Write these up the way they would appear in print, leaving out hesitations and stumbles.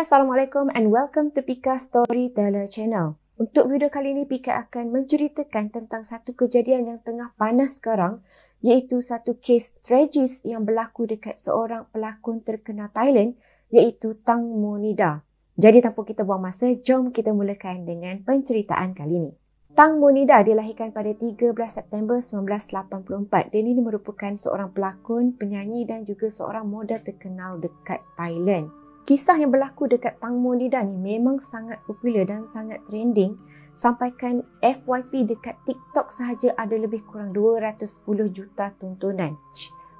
Hai, Assalamualaikum and welcome to Pika Storyteller Channel. Untuk video kali ini, Pika akan menceritakan tentang satu kejadian yang tengah panas sekarang, iaitu satu kes tragis yang berlaku dekat seorang pelakon terkenal Thailand, iaitu Tang Monida. Jadi tanpa kita buang masa, jom kita mulakan dengan penceritaan kali ini. Tang Monida dilahirkan pada 13 September 1984 dan ini merupakan seorang pelakon, penyanyi dan juga seorang model terkenal dekat Thailand. Kisah yang berlaku dekat Tang Monida ni memang sangat popular dan sangat trending sampaikan FYP dekat TikTok sahaja ada lebih kurang 210 juta tontonan.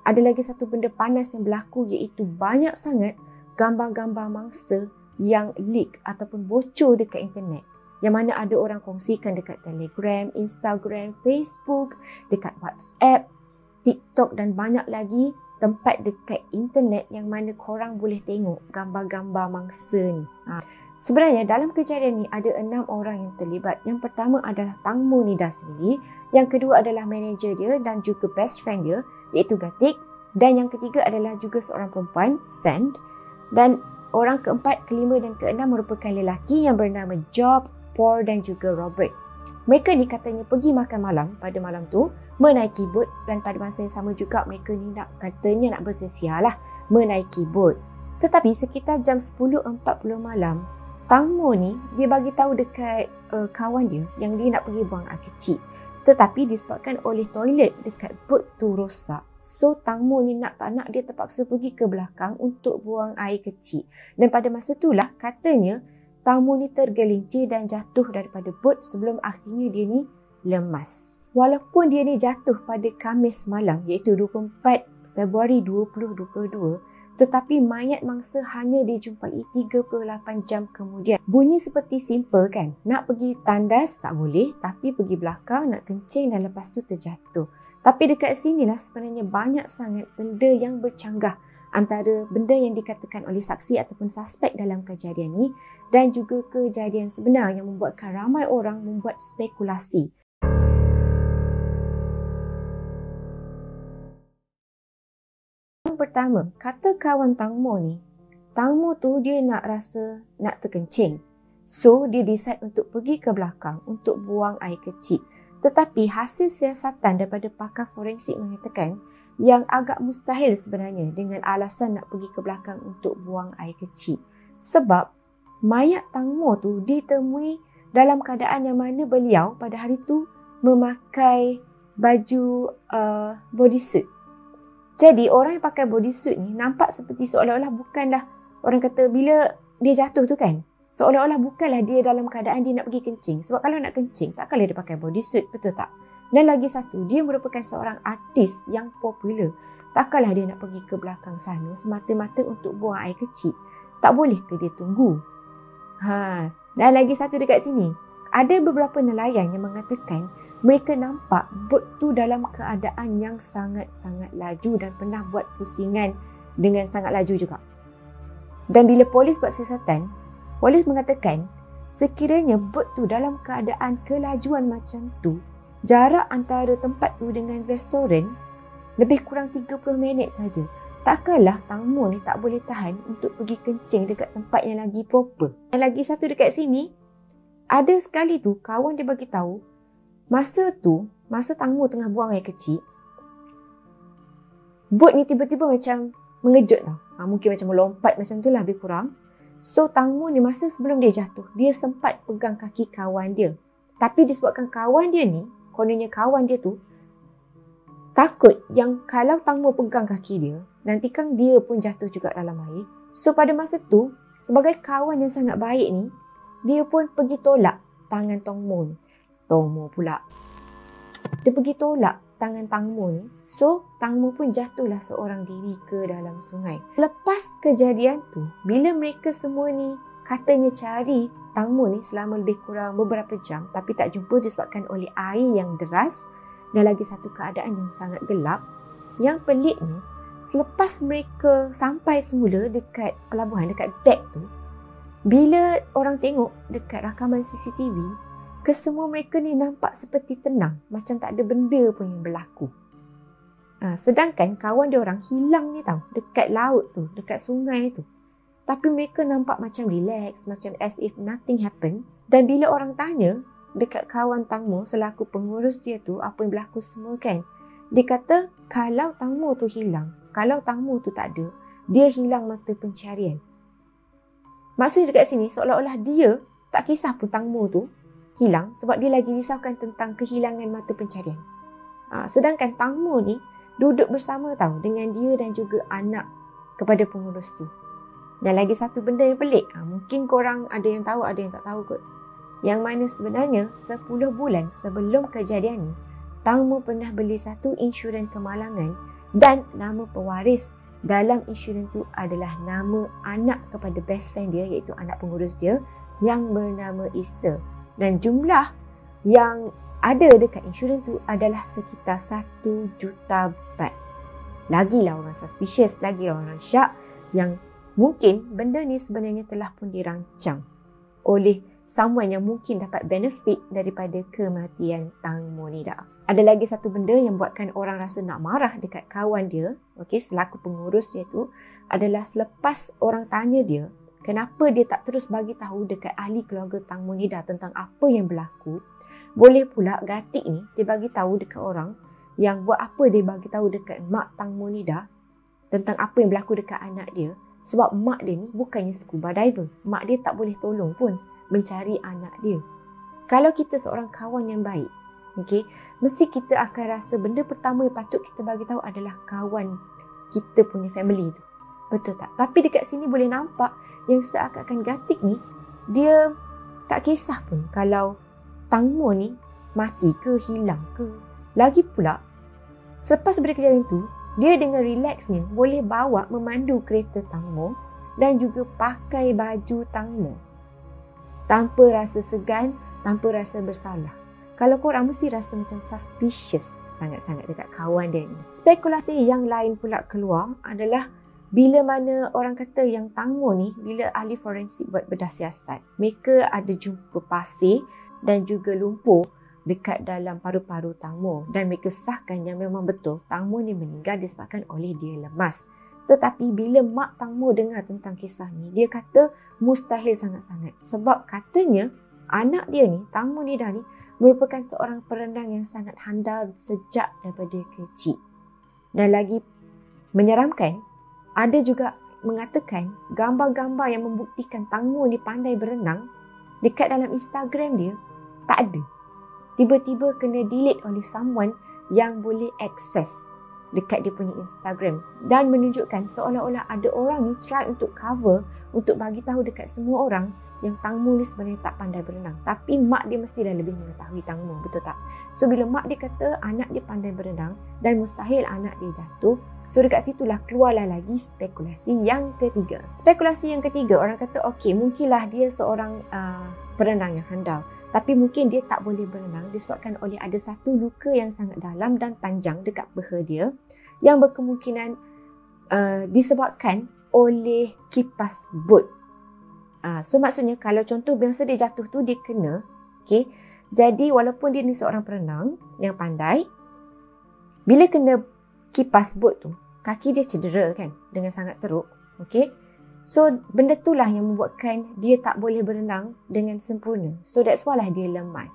Ada lagi satu benda panas yang berlaku iaitu banyak sangat gambar-gambar mangsa yang leak ataupun bocor dekat internet. Yang mana ada orang kongsikan dekat Telegram, Instagram, Facebook, dekat WhatsApp, TikTok dan banyak lagi tempat dekat internet yang mana korang boleh tengok gambar-gambar mangsa ni. Sebenarnya dalam kejadian ni ada 6 orang yang terlibat. Yang pertama adalah Tang Monida sendiri, yang kedua adalah manager dia dan juga best friend dia iaitu Gatik, dan yang ketiga adalah juga seorang perempuan, Sand, dan orang keempat, kelima dan keenam merupakan lelaki yang bernama Job, Paul dan juga Robert. Mereka ni katanya pergi makan malam pada malam tu, menaiki bot dan pada masa yang sama juga mereka ni katanya nak bersesia lah menaiki bot. Tetapi sekitar jam 10.40 malam, Tang Mo ni dia bagi tahu dekat kawan dia yang dia nak pergi buang air kecil. Tetapi disebabkan oleh toilet dekat bot tu rosak, so Tang Mo ni nak tak nak dia terpaksa pergi ke belakang untuk buang air kecil. Dan pada masa itulah katanya Tang Mo ni tergelincir dan jatuh daripada bot sebelum akhirnya dia ni lemas. Walaupun dia ni jatuh pada Khamis malam iaitu 24 Februari 2022, tetapi mayat mangsa hanya dijumpai 38 jam kemudian. Bunyi seperti simple kan? Nak pergi tandas tak boleh, tapi pergi belakang nak kencing dan lepas tu terjatuh. Tapi dekat sinilah sebenarnya banyak sangat benda yang bercanggah antara benda yang dikatakan oleh saksi ataupun suspek dalam kejadian ni dan juga kejadian sebenar yang membuatkan ramai orang membuat spekulasi. Yang pertama, kata kawan Tang Mo ni, Tang Mo tu dia nak terkencing. So, dia decide untuk pergi ke belakang untuk buang air kecil. Tetapi hasil siasatan daripada pakar forensik mengatakan yang agak mustahil sebenarnya dengan alasan nak pergi ke belakang untuk buang air kecil. Sebab mayat Tang Mo tu ditemui dalam keadaan yang mana beliau pada hari tu memakai baju bodysuit. Jadi orang yang pakai bodysuit ni nampak seperti seolah-olah bukanlah, orang kata bila dia jatuh tu kan, seolah-olah bukanlah dia dalam keadaan dia nak pergi kencing. Sebab kalau nak kencing takkanlah dia pakai bodysuit, betul tak? Dan lagi satu, dia merupakan seorang artis yang popular. Takkanlah dia nak pergi ke belakang sana semata-mata untuk buang air kecil. Tak boleh ke dia tunggu? Dan lagi satu dekat sini, ada beberapa nelayan yang mengatakan mereka nampak bot tu dalam keadaan yang sangat-sangat laju dan pernah buat pusingan dengan sangat laju juga. Dan bila polis buat siasatan, polis mengatakan sekiranya bot tu dalam keadaan kelajuan macam tu, jarak antara tempat tu dengan restoran lebih kurang 30 minit saja. Takkanlah Tang Mo ni tak boleh tahan untuk pergi kencing dekat tempat yang lagi proper. Dan lagi satu dekat sini, ada sekali tu kawan dia bagi tahu masa Tang Mo tengah buang air kecil, bot ni tiba-tiba macam mengejut tau. Mungkin macam melompat macam tu lah lebih kurang. So Tang Mo ni masa sebelum dia jatuh, dia sempat pegang kaki kawan dia. Tapi disebabkan kawan dia ni, kononnya kawan dia tu takut yang kalau Tang Mo pegang kaki dia, nanti kan dia pun jatuh juga dalam air. So pada masa tu, sebagai kawan yang sangat baik ni, dia pun pergi tolak tangan Tang Mo ni. Tang Mo pula. Dia pergi tolak tangan Tang Mo ni. So, Tang Mo pun jatuhlah seorang diri ke dalam sungai. Lepas kejadian tu, bila mereka semua ni katanya cari Tang Mo ni selama lebih kurang beberapa jam tapi tak jumpa disebabkan oleh air yang deras dan lagi satu keadaan yang sangat gelap. Yang peliknya, selepas mereka sampai semula dekat pelabuhan, dekat dek tu, bila orang tengok dekat rakaman CCTV, kesemua mereka ni nampak seperti tenang, macam tak ada benda pun yang berlaku. Sedangkan kawan dia orang hilang ni tau, dekat laut tu, dekat sungai tu. tapi mereka nampak macam relax, macam as if nothing happens. Dan bila orang tanya dekat kawan Tang Mo selaku pengurus dia tu, apa yang berlaku semua kan, dia kata kalau Tang Mo tu hilang, kalau Tang Mo tu tak ada, dia hilang mata pencarian. Maksudnya dekat sini seolah-olah dia tak kisah pun Tang Mo tu hilang sebab dia lagi risaukan tentang kehilangan mata pencarian. Sedangkan Tang Mo ni duduk bersama tahu dengan dia dan juga anak kepada pengurus tu. Dan lagi satu benda yang pelik, mungkin korang ada yang tahu, ada yang tak tahu kot. Yang mana sebenarnya 10 bulan sebelum kejadian ni, Tang Mo pernah beli satu insurans kemalangan dan nama pewaris dalam insurans tu adalah nama anak kepada best friend dia, iaitu anak pengurus dia yang bernama Easter. Dan jumlah yang ada dekat insurans tu adalah sekitar 1 juta baht. Lagilah orang suspicious, lagilah orang syak yang mungkin benda ni sebenarnya telah pun dirancang oleh someone yang mungkin dapat benefit daripada kematian Tang Mo ni dah. Ada lagi satu benda yang buatkan orang rasa nak marah dekat kawan dia, selaku pengurus dia tu, adalah selepas orang tanya dia, kenapa dia tak terus bagi tahu dekat ahli keluarga Tang Mo ni dah tentang apa yang berlaku. Boleh pula Gatik ni dia bagi tahu dekat orang yang buat apa dia bagi tahu dekat mak Tang Mo ni dah tentang apa yang berlaku dekat anak dia. Sebab mak dia ni bukannya scuba diver. Mak dia tak boleh tolong pun mencari anak dia. Kalau kita seorang kawan yang baik, mesti kita akan rasa benda pertama yang patut kita bagi tahu adalah kawan kita punya family tu. Betul tak? Tapi dekat sini boleh nampak yang seakan-akan Gatik ni dia tak kisah pun kalau Tang Mo ni mati ke, hilang ke. Lagi pula, selepas daripada kejadian tu, dia dengan relaxnya boleh bawa memandu kereta Tang Mo dan juga pakai baju Tang Mo tanpa rasa segan, tanpa rasa bersalah. Kalau korang mesti rasa macam suspicious sangat-sangat dekat kawan dia ni. Spekulasi yang lain pula keluar adalah bila mana orang kata yang Tang Mo ni, bila ahli forensik buat bedah siasat, mereka ada jumpa pasir dan juga lumpur dekat dalam paru-paru Tang Mo dan mereka sahkan yang memang betul Tang Mo ni meninggal disebabkan oleh dia lemas. Tetapi bila mak Tang Mo dengar tentang kisah ni, dia kata mustahil sangat-sangat sebab katanya anak dia ni, Tang Mo ni dah ni, merupakan seorang perenang yang sangat handal sejak daripada kecil. Dan lagi menyeramkan, ada juga mengatakan gambar-gambar yang membuktikan Tang Mo ni pandai berenang dekat dalam Instagram dia tak ada. Tiba-tiba kena delete oleh someone yang boleh access dekat dia punya Instagram dan menunjukkan seolah-olah ada orang ni try untuk cover, untuk bagi tahu dekat semua orang yang Tang Mo ni sebenarnya tak pandai berenang. Tapi mak dia mesti dah lebih mengetahui Tang Mo, betul tak? So bila mak dia kata anak dia pandai berenang dan mustahil anak dia jatuh, so dekat situlah keluarlah lagi spekulasi yang ketiga. Spekulasi yang ketiga, orang kata okey, mungkinlah dia seorang perenang yang handal. Tapi mungkin dia tak boleh berenang disebabkan oleh ada satu luka yang sangat dalam dan panjang dekat peha dia yang berkemungkinan disebabkan oleh kipas bot. So maksudnya kalau contoh biasa dia jatuh tu dia kena, jadi walaupun dia ni seorang perenang yang pandai, bila kena kipas bot tu, kaki dia cedera kan dengan sangat teruk. So benda itulah yang membuatkan dia tak boleh berenang dengan sempurna. So that's why lah dia lemas.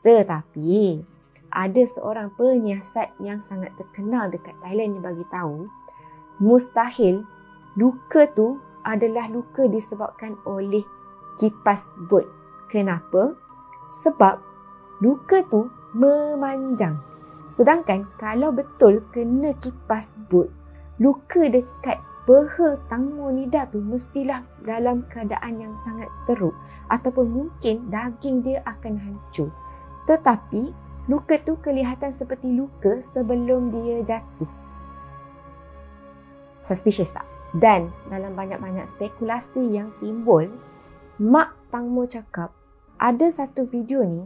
Tetapi ada seorang penyiasat yang sangat terkenal dekat Thailand yang bagi tahu mustahil luka tu adalah luka disebabkan oleh kipas bot. Kenapa? Sebab luka tu memanjang. Sedangkan kalau betul kena kipas bot, luka dekat peha Tang Mo ni dah tu mestilah dalam keadaan yang sangat teruk ataupun mungkin daging dia akan hancur. Tetapi luka tu kelihatan seperti luka sebelum dia jatuh. Suspicious tak? Dan dalam banyak-banyak spekulasi yang timbul, mak Tang Mo cakap ada satu video ni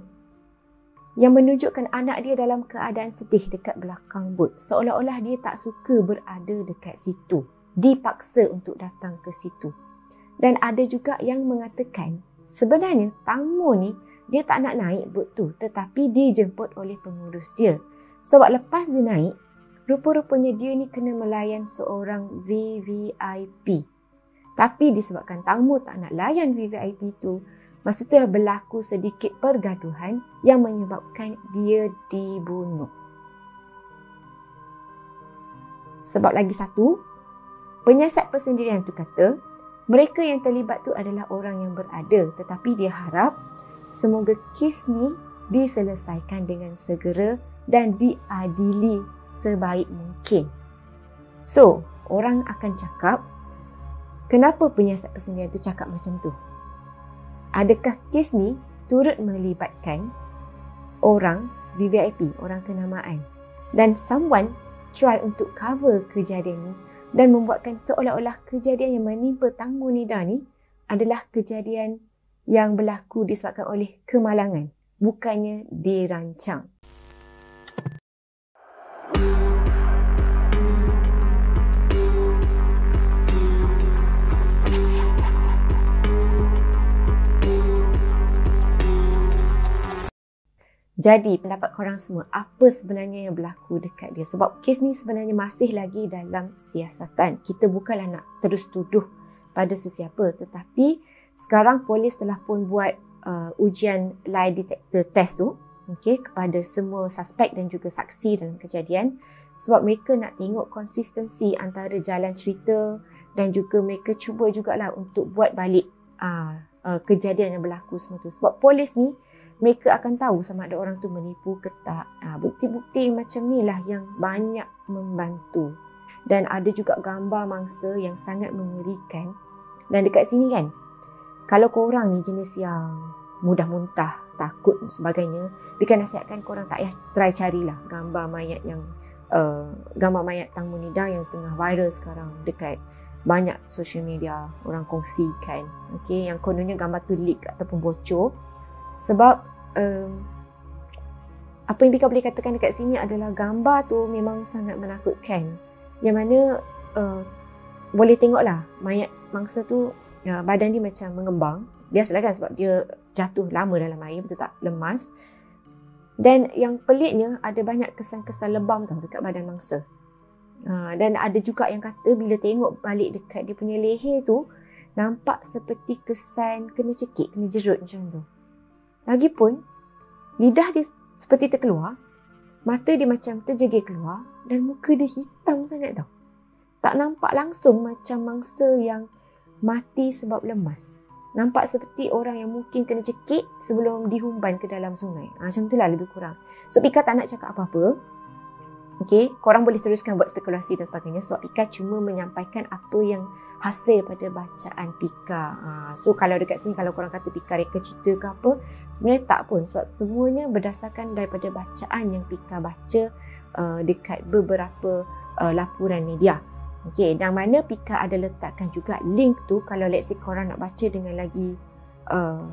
yang menunjukkan anak dia dalam keadaan sedih dekat belakang bot. Seolah-olah dia tak suka berada dekat situ. Dipaksa untuk datang ke situ. Dan ada juga yang mengatakan sebenarnya Tang Mo ni dia tak nak naik bot tu tetapi dijemput oleh pengurus dia. Sebab lepas dia naik, rupa-rupanya dia ni kena melayan seorang VVIP Tapi disebabkan tamu tak nak layan VVIP tu, masa tu berlaku sedikit pergaduhan yang menyebabkan dia dibunuh. Sebab lagi satu, penyiasat persendirian tu kata, mereka yang terlibat tu adalah orang yang berada, tetapi dia harap semoga kes ni diselesaikan dengan segera dan diadili sebaik mungkin. So, orang akan cakap, kenapa penyiasat persendirian tu cakap macam tu? Adakah kes ni turut melibatkan orang VVIP, orang kenamaan, dan someone try untuk cover kejadian ni dan membuatkan seolah-olah kejadian yang menimpa tamu Nida ni adalah kejadian yang berlaku disebabkan oleh kemalangan, bukannya dirancang. Jadi, pendapat korang semua, apa sebenarnya yang berlaku dekat dia? Sebab kes ni sebenarnya masih lagi dalam siasatan. Kita bukanlah nak terus tuduh pada sesiapa. Tetapi, sekarang polis telah pun buat ujian lie detector test tu kepada semua suspek dan juga saksi dalam kejadian. Sebab mereka nak tengok konsistensi antara jalan cerita dan juga mereka cuba jugalah untuk buat balik kejadian yang berlaku semua tu. Sebab polis ni, mereka akan tahu sama ada orang tu menipu ke tak. Bukti-bukti macam ni lah yang banyak membantu. Dan ada juga gambar mangsa yang sangat mengerikan. Dan dekat sini kan, kalau korang ni jenis yang mudah muntah, takut dan sebagainya, Pika nasihatkan korang tak payah try carilah gambar mayat yang gambar mayat Tamu Nida yang tengah viral sekarang dekat banyak social media orang kongsikan. Yang kononnya gambar tu leak ataupun bocor. Sebab apa yang Pika boleh katakan dekat sini adalah gambar tu memang sangat menakutkan. Yang mana boleh tengoklah mayat mangsa tu badan dia macam mengembang. Biasalah kan sebab dia jatuh lama dalam air, betul tak? Lemas. Dan yang peliknya ada banyak kesan-kesan lebam tau dekat badan mangsa. Dan ada juga yang kata bila tengok balik dekat dia punya leher tu, nampak seperti kesan kena cekik, kena jerut macam tu. Lagipun, lidah dia seperti terkeluar, mata dia macam terjegil keluar dan muka dia hitam sangat tau. Tak nampak langsung macam mangsa yang mati sebab lemas. Nampak seperti orang yang mungkin kena cekik sebelum dihumban ke dalam sungai. Macam itulah lebih kurang. So, Pika tak nak cakap apa-apa. Korang boleh teruskan buat spekulasi dan sebagainya sebab Pika cuma menyampaikan apa yang hasil pada bacaan Pika. So, kalau dekat sini, kalau korang kata Pika reka cerita ke apa, sebenarnya tak pun. Sebab semuanya berdasarkan daripada bacaan yang Pika baca dekat beberapa laporan media. Dan mana Pika ada letakkan juga link tu. Kalau let's say korang nak baca dengan lagi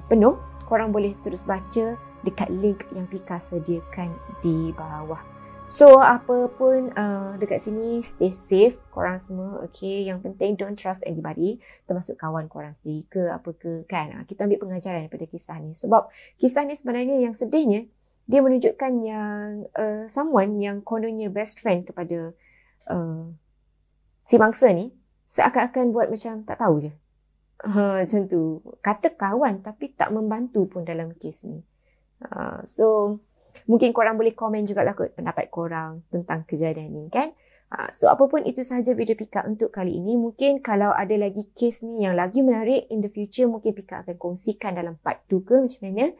penuh, korang boleh terus baca dekat link yang Pika sediakan di bawah. So, apa pun dekat sini, stay safe korang semua. Yang penting don't trust anybody, termasuk kawan korang sendiri ke apa ke kan. Kita ambil pengajaran daripada kisah ni. Sebab kisah ni sebenarnya yang sedihnya, dia menunjukkan yang someone yang kononnya best friend kepada si mangsa ni, seakan-akan buat macam tak tahu je. Macam tu. Kata kawan tapi tak membantu pun dalam kes ni. So, mungkin korang boleh komen jugalah kot pendapat korang tentang kejadian ni kan. So, apapun itu sahaja video Pika untuk kali ini. Mungkin kalau ada lagi kes ni yang lagi menarik in the future, mungkin Pika akan kongsikan dalam part 2 ke macam mana.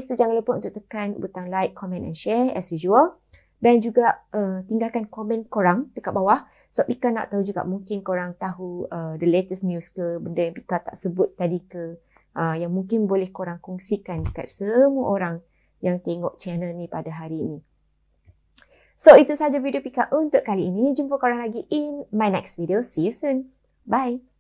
So jangan lupa untuk tekan butang like, comment and share as usual. Dan juga tinggalkan komen korang dekat bawah. So, Pika nak tahu juga mungkin korang tahu the latest news ke, benda yang Pika tak sebut tadi ke, yang mungkin boleh korang kongsikan dekat semua orang yang tengok channel ni pada hari ini. So, itu sahaja video Pika untuk kali ini. Jumpa korang lagi in my next video. See you soon. Bye.